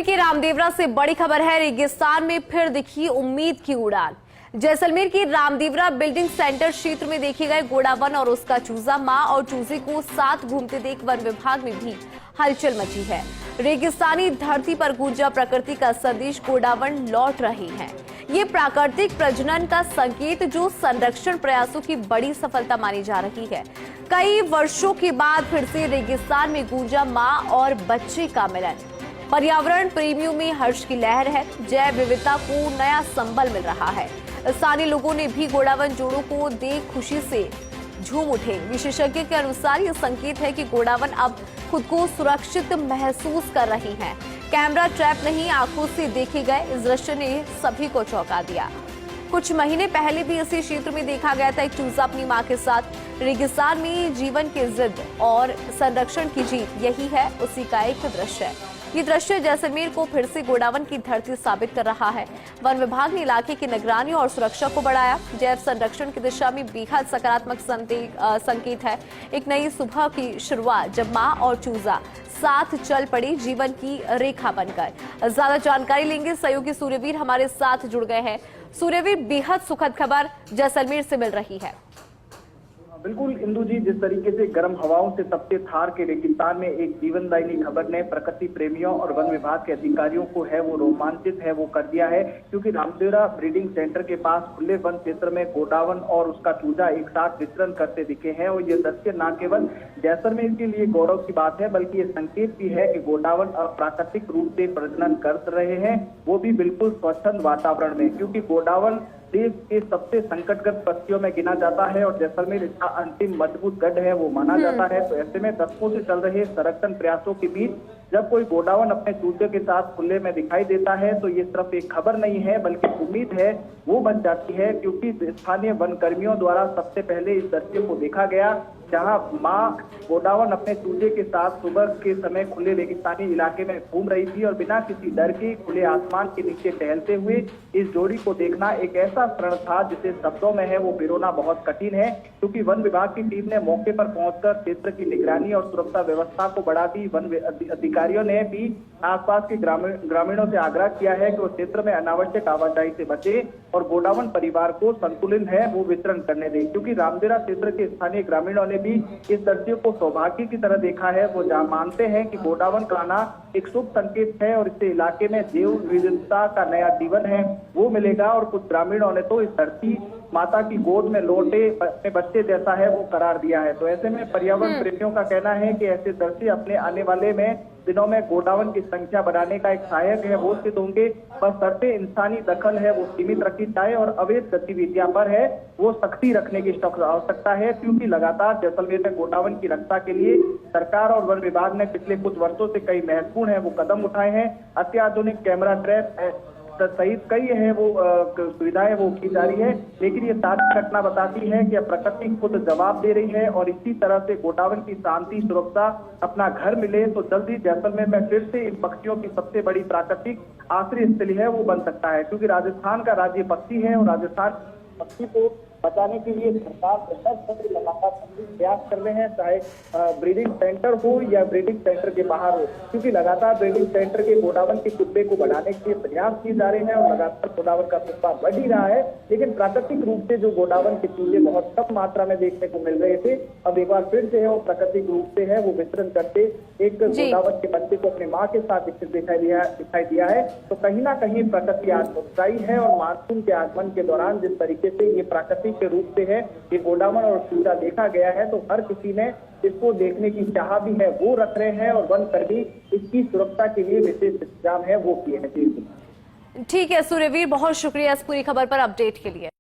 की रामदेवरा से बड़ी खबर है। रेगिस्तान में फिर दिखी उम्मीद की उड़ान। जैसलमेर की रामदेवरा बिल्डिंग सेंटर क्षेत्र में देखे गए गोडावन और उसका चूजा, मां और चूजे को साथ घूमते देख वन विभाग में भी हलचल मची है। रेगिस्तानी धरती पर गूंजा प्रकृति का संदेश, गोडावन लौट रहे हैं। ये प्राकृतिक प्रजनन का संकेत जो संरक्षण प्रयासों की बड़ी सफलता मानी जा रही है। कई वर्षों के बाद फिर से रेगिस्तान में गूंजा मां और बच्चे का मिलन। पर्यावरण प्रेमियों में हर्ष की लहर है। जैव विविधता को नया संबल मिल रहा है। स्थानीय लोगों ने भी गोडावन जोड़ों को देख खुशी से झूम उठे। विशेषज्ञ के अनुसार ये संकेत है कि गोडावन अब खुद को सुरक्षित महसूस कर रही हैं। कैमरा ट्रैप नहीं, आंखों से देखे गए इस दृश्य ने सभी को चौंका दिया। कुछ महीने पहले भी इसी क्षेत्र में देखा गया था एक चूजा अपनी मां के साथ। रेगिस्तान में जीवन की जिद और संरक्षण की जीत, यही है उसी का एक दृश्य है। ये दृश्य जैसलमेर को फिर से गोडावन की धरती साबित कर रहा है। वन विभाग ने इलाके की निगरानी और सुरक्षा को बढ़ाया। जैव संरक्षण की दिशा में बेहद सकारात्मक संकेत है। एक नई सुबह की शुरुआत जब मां और चूजा साथ चल पड़े जीवन की रेखा बनकर। ज्यादा जानकारी लेंगे, सहयोगी सूर्यवीर हमारे साथ जुड़ गए हैं। सूर्यवीर, बेहद सुखद खबर जैसलमेर से मिल रही है। बिल्कुल इंदु जी, जिस तरीके से गर्म हवाओं से तपते थार के रेगिस्तान में एक जीवनदायिनी खबर ने प्रकृति प्रेमियों और वन विभाग के अधिकारियों को है वो रोमांचित है वो कर दिया है, क्योंकि रामदेवरा ब्रीडिंग सेंटर के पास खुले वन क्षेत्र में गोडावन और उसका चूजा एक साथ विचरण करते दिखे हैं। और ये दृश्य न केवल जैसलमेर के लिए गौरव की बात है, बल्कि ये संकेत भी है कि गोडावन अब प्राकृतिक रूप से प्रजनन कर रहे हैं, वो भी बिल्कुल स्वच्छंद वातावरण में, क्योंकि गोडावन देश के सबसे संकटग्रस्त पक्षियों में गिना जाता है और जैसलमेर इसका अंतिम मजबूत गढ़ है वो माना जाता है। तो ऐसे में दशकों से चल रहे संरक्षण प्रयासों के बीच जब कोई गोडावन अपने चूजे के साथ खुले में दिखाई देता है तो ये सिर्फ एक खबर नहीं है बल्कि उम्मीद है वो बन जाती है, क्योंकि स्थानीय वन कर्मियों द्वारा सबसे पहले इस दृश्य को देखा गया जहां मां गोडावन अपने चूजे के साथ सुबह के समय खुले रेगिस्तानी इलाके में घूम रही थी और बिना किसी डर के खुले आसमान के नीचे टहलते हुए इस जोड़ी को देखना एक ऐसा क्षण था जिसे शब्दों में है वो पिरोना बहुत कठिन है, क्योंकि वन विभाग की टीम ने मौके पर पहुंचकर क्षेत्र की निगरानी और सुरक्षा व्यवस्था को बढ़ा दी। वन अधिकारियों ने भी आसपास के ग्रामीणों से आग्रह किया है कि वो क्षेत्र में अनावश्यक आवाजाही से बचे और गोडावन परिवार को संतुलित है वो वितरण करने दें, क्योंकि रामदेवरा क्षेत्र के स्थानीय ग्रामीणों ने भी इस दृश्य को सौभाग्य की तरह देखा है। वो मानते हैं कि गोडावन का आना एक शुभ संकेत है और इससे इलाके में जैव विविधता का नया जीवन है वो मिलेगा। और कुछ ग्रामीणों ने तो इस धरती माता की गोद में लौटे अपने बच्चे जैसा है वो करार दिया है। तो ऐसे में पर्यावरण प्रेमियों का कहना है कि ऐसे दृश्य अपने आने वाले दिनों में गोडावन की संख्या बढ़ाने का एक सहायक है वो सिद्ध होंगे। बशर्ते इंसानी दखल है वो सीमित रखी जाए और अवैध गतिविधियां पर है वो सख्ती रखने की आवश्यकता है, क्योंकि लगातार जैसलमेर में गोडावन की रक्षा के लिए सरकार और वन विभाग ने पिछले कुछ वर्षों से कई महत्वपूर्ण है वो कदम उठाए हैं। अत्याधुनिक कैमरा ट्रैप सहित कई है वो सुविधाएं वो की जा रही है, लेकिन ये ताजा घटना बताती है कि अब प्रकृति खुद जवाब दे रही है और इसी तरह से गोडावन की शांति सुरक्षा अपना घर मिले तो जल्दी जैसलमेर में फिर से इन पक्षियों की सबसे बड़ी प्राकृतिक आश्रय स्थली है वो बन सकता है, क्योंकि राजस्थान का राज्य पक्षी है और राजस्थान पक्षी को बचाने के लिए सरकार लगातार प्रयास कर रहे हैं, चाहे ब्रीडिंग सेंटर हो या ब्रीडिंग सेंटर के बाहर हो, क्योंकि लगातार ब्रीडिंग सेंटर के गोडावन के कुत्ते को बढ़ाने के लिए प्रयास किए जा रहे हैं और लगातार गोडावन का कुत्ता बढ़ ही रहा है। लेकिन प्राकृतिक रूप से जो गोडावन के चूजे बहुत कम मात्रा में देखने को मिल रहे थे, अब एक बार फिर से है वो प्राकृतिक रूप से है वो वितरण करते एक गोडावन के बच्चे को अपने माँ के साथ दिखाई दिया है। तो कहीं ना कहीं प्रकृति आज मुस्कुराई है और मानसून के आगमन के दौरान जिस तरीके से ये प्राकृतिक के रूप से है ये गोडावन और चूजा देखा गया है तो हर किसी ने इसको देखने की चाह भी है वो रख रहे हैं और वन कर्मी इसकी सुरक्षा के लिए विशेष इंतजाम है वो किए हैं। ठीक है सूर्यवीर, बहुत शुक्रिया इस पूरी खबर पर अपडेट के लिए।